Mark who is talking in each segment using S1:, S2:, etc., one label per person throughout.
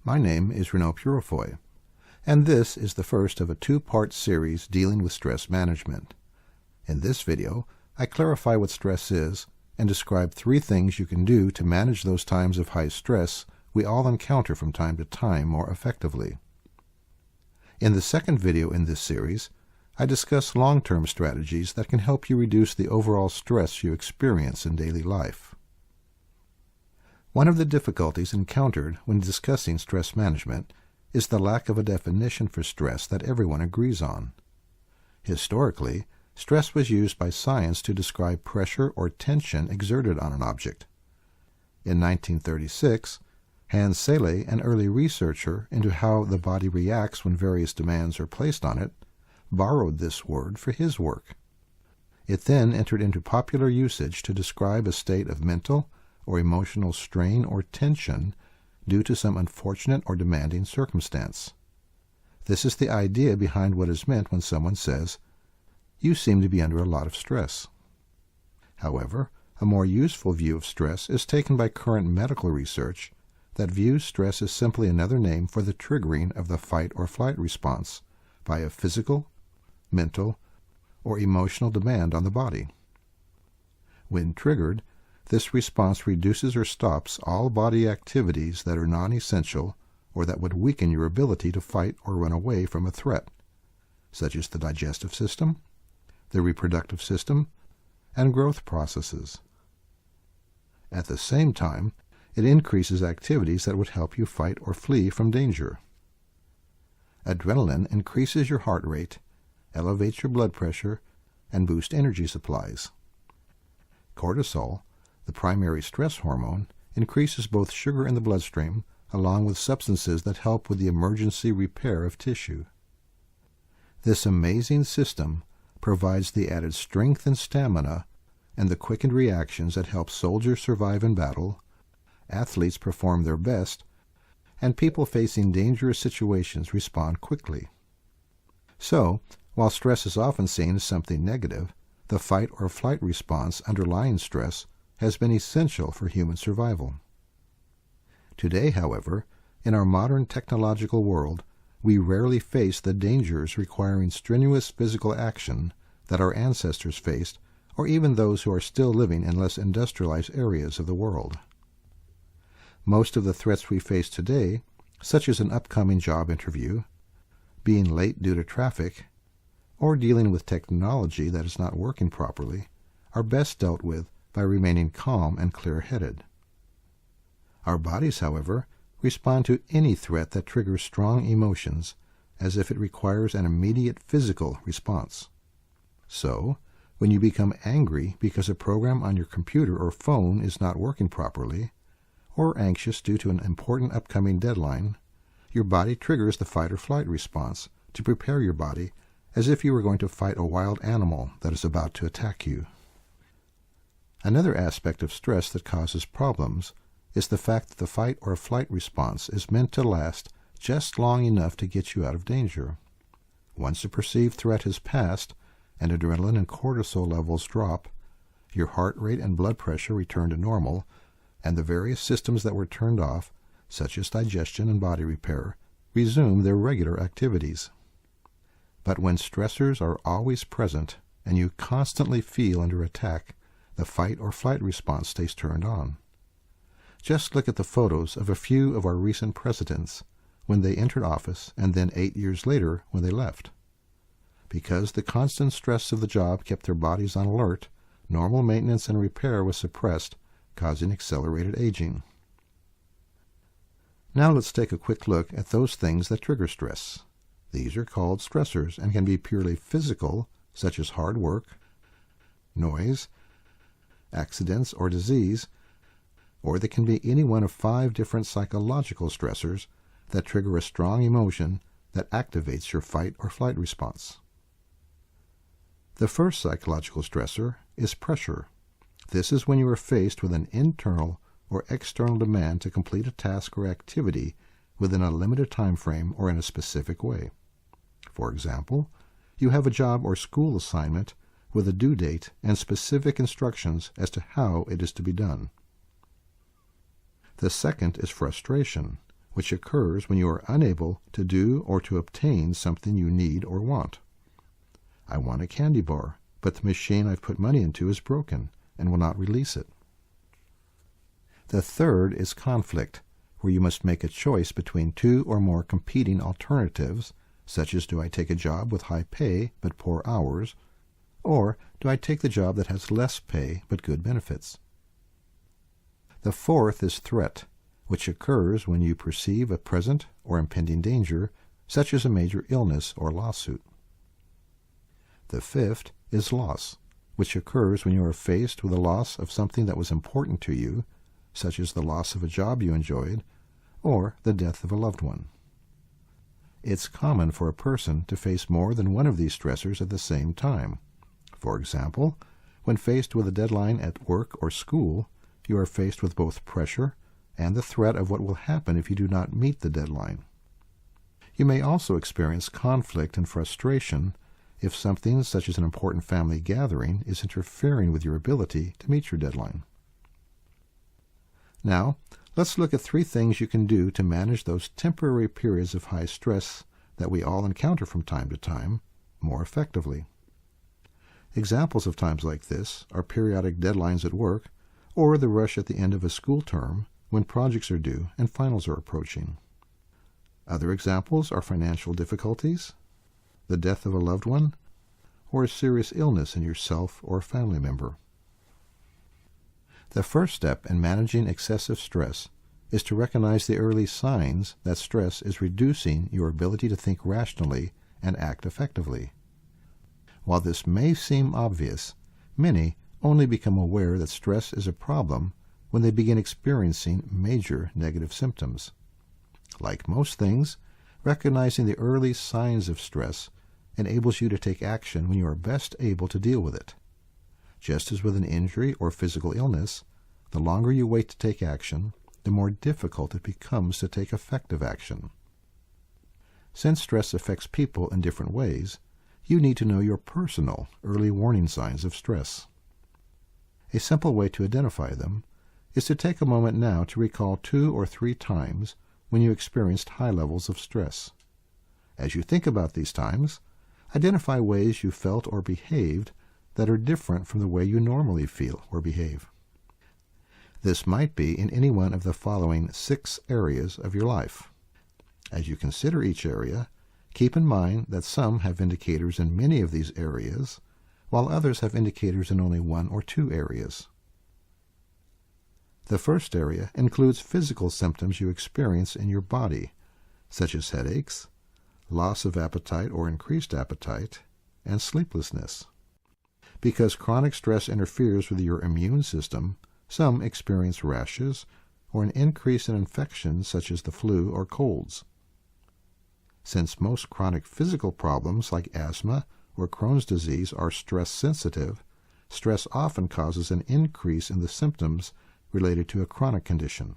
S1: My name is Reneau Peurifoy, and this is the first of a two-part series dealing with stress management. In this video, I clarify what stress is and describe 3 things you can do to manage those times of high stress we all encounter from time to time more effectively. In the second video in this series, I discuss long-term strategies that can help you reduce the overall stress you experience in daily life. One of the difficulties encountered when discussing stress management is the lack of a definition for stress that everyone agrees on. Historically, stress was used by science to describe pressure or tension exerted on an object. In 1936, Hans Selye, an early researcher into how the body reacts when various demands are placed on it, borrowed this word for his work. It then entered into popular usage to describe a state of mental or emotional strain or tension due to some unfortunate or demanding circumstance. This is the idea behind what is meant when someone says, "You seem to be under a lot of stress." However, a more useful view of stress is taken by current medical research that views stress as simply another name for the triggering of the fight or flight response by a physical, mental, or emotional demand on the body. When triggered, this response reduces or stops all body activities that are non-essential or that would weaken your ability to fight or run away from a threat, such as the digestive system, the reproductive system, and growth processes. At the same time, it increases activities that would help you fight or flee from danger. Adrenaline increases your heart rate, elevates your blood pressure, and boosts energy supplies. Cortisol, the primary stress hormone, increases both sugar in the bloodstream along with substances that help with the emergency repair of tissue. This amazing system provides the added strength and stamina and the quickened reactions that help soldiers survive in battle, athletes perform their best, and people facing dangerous situations respond quickly. So, while stress is often seen as something negative, the fight or flight response underlying stress has been essential for human survival. Today, however, in our modern technological world, we rarely face the dangers requiring strenuous physical action that our ancestors faced, or even those who are still living in less industrialized areas of the world. Most of the threats we face today, such as an upcoming job interview, being late due to traffic, or dealing with technology that is not working properly, are best dealt with by remaining calm and clear-headed. Our bodies, however, respond to any threat that triggers strong emotions as if it requires an immediate physical response. So, when you become angry because a program on your computer or phone is not working properly, or anxious due to an important upcoming deadline, your body triggers the fight or flight response to prepare your body as if you were going to fight a wild animal that is about to attack you. Another aspect of stress that causes problems is the fact that the fight or flight response is meant to last just long enough to get you out of danger. Once the perceived threat has passed and adrenaline and cortisol levels drop, your heart rate and blood pressure return to normal, and the various systems that were turned off, such as digestion and body repair, resume their regular activities. But when stressors are always present and you constantly feel under attack, the fight or flight response stays turned on. Just look at the photos of a few of our recent presidents when they entered office and then 8 years later when they left. Because the constant stress of the job kept their bodies on alert, normal maintenance and repair was suppressed, causing accelerated aging. Now let's take a quick look at those things that trigger stress. These are called stressors and can be purely physical, such as hard work, noise, accidents, or disease, or they can be any one of 5 different psychological stressors that trigger a strong emotion that activates your fight or flight response. The first psychological stressor is pressure. This is when you are faced with an internal or external demand to complete a task or activity within a limited time frame or in a specific way. For example, you have a job or school assignment with a due date and specific instructions as to how it is to be done. The second is frustration. which occurs when you are unable to do or to obtain something you need or want. I want a candy bar, but the machine I've put money into is broken and will not release it. The third is conflict, where you must make a choice between two or more competing alternatives, such as do I take a job with high pay but poor hours, or do I take the job that has less pay but good benefits? The fourth is threat, which occurs when you perceive a present or impending danger, such as a major illness or lawsuit. The fifth is loss, which occurs when you are faced with the loss of something that was important to you, such as the loss of a job you enjoyed, or the death of a loved one. It's common for a person to face more than one of these stressors at the same time. For example, when faced with a deadline at work or school, you are faced with both pressure and the threat of what will happen if you do not meet the deadline. You may also experience conflict and frustration if something such as an important family gathering is interfering with your ability to meet your deadline. Now, let's look at 3 things you can do to manage those temporary periods of high stress that we all encounter from time to time more effectively. Examples of times like this are periodic deadlines at work or the rush at the end of a school term when projects are due and finals are approaching. Other examples are financial difficulties, the death of a loved one, or a serious illness in yourself or a family member. The first step in managing excessive stress is to recognize the early signs that stress is reducing your ability to think rationally and act effectively. While this may seem obvious, many only become aware that stress is a problem when they begin experiencing major negative symptoms. Like most things, recognizing the early signs of stress enables you to take action when you are best able to deal with it. Just as with an injury or physical illness, the longer you wait to take action, the more difficult it becomes to take effective action. Since stress affects people in different ways, you need to know your personal early warning signs of stress. A simple way to identify them is to take a moment now to recall 2 or 3 times when you experienced high levels of stress. As you think about these times, identify ways you felt or behaved that are different from the way you normally feel or behave. This might be in any one of the following 6 areas of your life. As you consider each area, keep in mind that some have indicators in many of these areas, while others have indicators in only 1 or 2 areas. The first area includes physical symptoms you experience in your body, such as headaches, loss of appetite or increased appetite, and sleeplessness. Because chronic stress interferes with your immune system, some experience rashes or an increase in infections such as the flu or colds. Since most chronic physical problems like asthma or Crohn's disease are stress-sensitive, stress often causes an increase in the symptoms related to a chronic condition.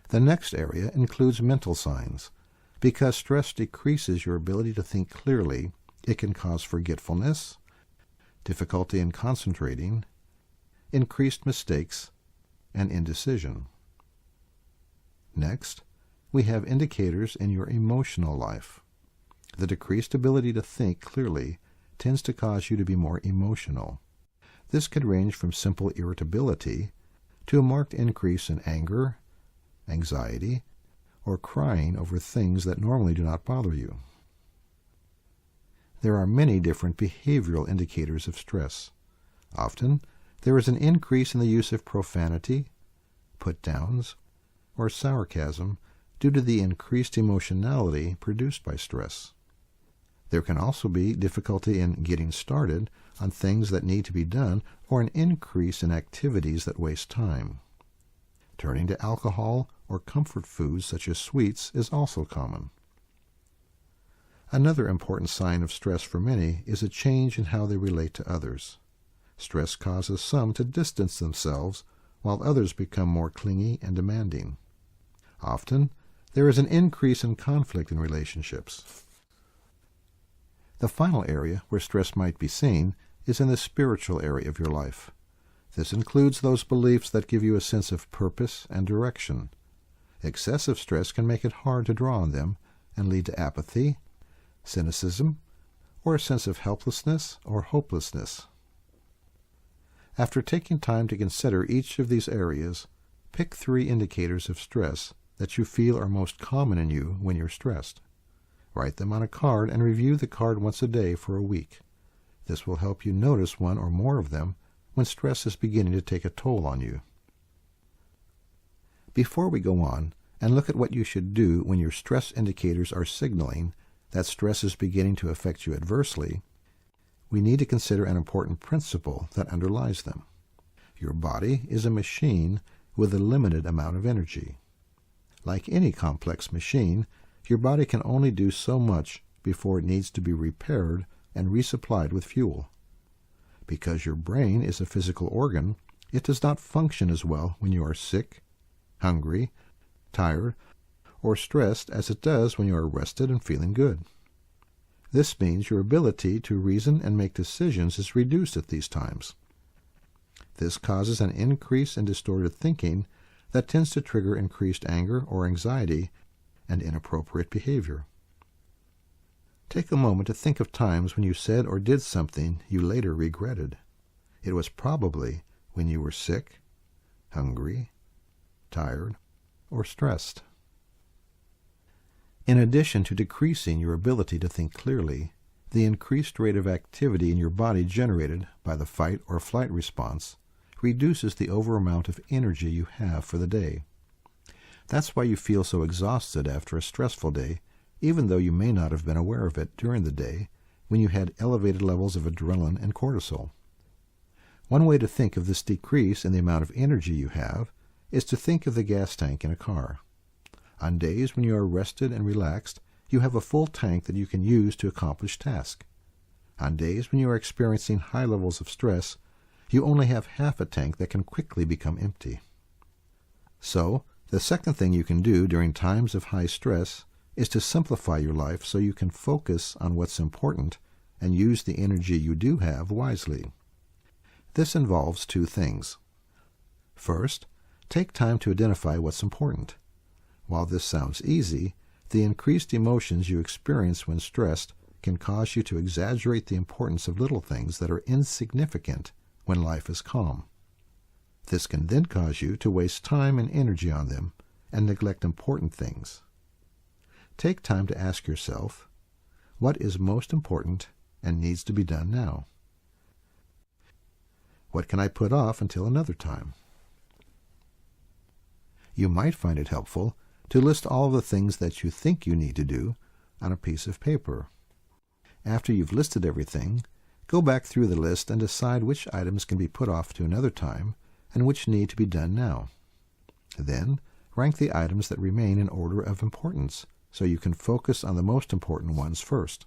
S1: The next area includes mental signs. Because stress decreases your ability to think clearly, it can cause forgetfulness, difficulty in concentrating, increased mistakes, and indecision. Next, we have indicators in your emotional life. The decreased ability to think clearly tends to cause you to be more emotional. This could range from simple irritability to a marked increase in anger, anxiety, or crying over things that normally do not bother you. There are many different behavioral indicators of stress. Often, there is an increase in the use of profanity, put-downs, or sarcasm due to the increased emotionality produced by stress. There can also be difficulty in getting started on things that need to be done or an increase in activities that waste time. Turning to alcohol or comfort foods such as sweets is also common. Another important sign of stress for many is a change in how they relate to others. Stress causes some to distance themselves, while others become more clingy and demanding. Often, there is an increase in conflict in relationships. The final area where stress might be seen is in the spiritual area of your life. This includes those beliefs that give you a sense of purpose and direction. Excessive stress can make it hard to draw on them and lead to apathy, cynicism, or a sense of helplessness or hopelessness. After taking time to consider each of these areas, pick 3 indicators of stress that you feel are most common in you when you're stressed. Write them on a card and review the card once a day for a week. This will help you notice one or more of them when stress is beginning to take a toll on you. Before we go on and look at what you should do when your stress indicators are signaling that stress is beginning to affect you adversely, we need to consider an important principle that underlies them. Your body is a machine with a limited amount of energy. Like any complex machine, your body can only do so much before it needs to be repaired and resupplied with fuel. Because your brain is a physical organ, it does not function as well when you are sick, hungry, tired, or stressed as it does when you are rested and feeling good. This means your ability to reason and make decisions is reduced at these times. This causes an increase in distorted thinking that tends to trigger increased anger or anxiety and inappropriate behavior. Take a moment to think of times when you said or did something you later regretted. It was probably when you were sick, hungry, tired, or stressed. In addition to decreasing your ability to think clearly, the increased rate of activity in your body generated by the fight or flight response reduces the overall amount of energy you have for the day. That's why you feel so exhausted after a stressful day, even though you may not have been aware of it during the day when you had elevated levels of adrenaline and cortisol. One way to think of this decrease in the amount of energy you have is to think of the gas tank in a car. On days when you are rested and relaxed, you have a full tank that you can use to accomplish tasks. On days when you are experiencing high levels of stress, you only have half a tank that can quickly become empty. So, the second thing you can do during times of high stress is to simplify your life so you can focus on what's important and use the energy you do have wisely. This involves 2 things. First, take time to identify what's important. While this sounds easy, the increased emotions you experience when stressed can cause you to exaggerate the importance of little things that are insignificant when life is calm. This can then cause you to waste time and energy on them and neglect important things. Take time to ask yourself, what is most important and needs to be done now? What can I put off until another time? You might find it helpful to list all the things that you think you need to do on a piece of paper. After you've listed everything, go back through the list and decide which items can be put off to another time and which need to be done now. Then, rank the items that remain in order of importance so you can focus on the most important ones first.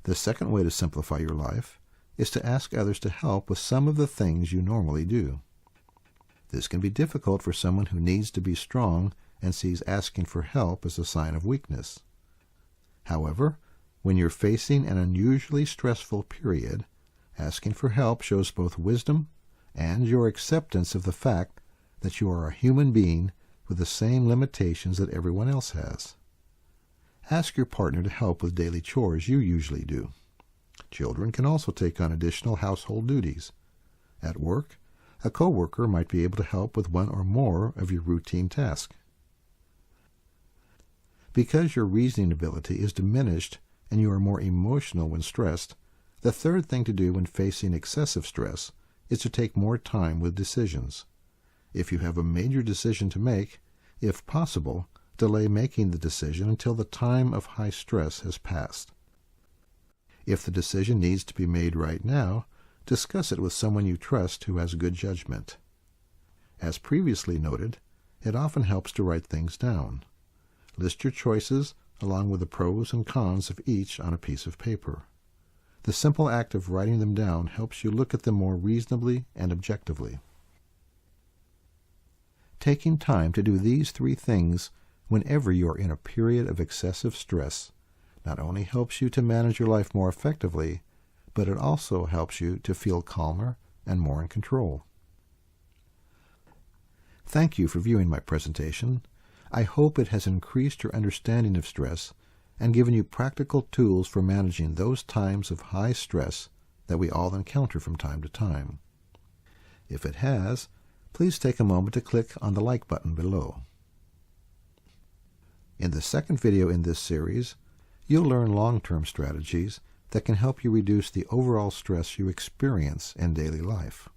S1: The second way to simplify your life is to ask others to help with some of the things you normally do. This can be difficult for someone who needs to be strong and sees asking for help as a sign of weakness. However, when you're facing an unusually stressful period, asking for help shows both wisdom and your acceptance of the fact that you are a human being with the same limitations that everyone else has. Ask your partner to help with daily chores you usually do. Children can also take on additional household duties. At work, a coworker might be able to help with one or more of your routine tasks. Because your reasoning ability is diminished and you are more emotional when stressed, the third thing to do when facing excessive stress is to take more time with decisions. If you have a major decision to make, if possible, delay making the decision until the time of high stress has passed. If the decision needs to be made right now, discuss it with someone you trust who has good judgment. As previously noted, it often helps to write things down. List your choices along with the pros and cons of each on a piece of paper. The simple act of writing them down helps you look at them more reasonably and objectively. Taking time to do these 3 things whenever you are in a period of excessive stress not only helps you to manage your life more effectively, but it also helps you to feel calmer and more in control. Thank you for viewing my presentation. I hope it has increased your understanding of stress and given you practical tools for managing those times of high stress that we all encounter from time to time. If it has, please take a moment to click on the like button below. In the second video in this series, you'll learn long-term strategies that can help you reduce the overall stress you experience in daily life.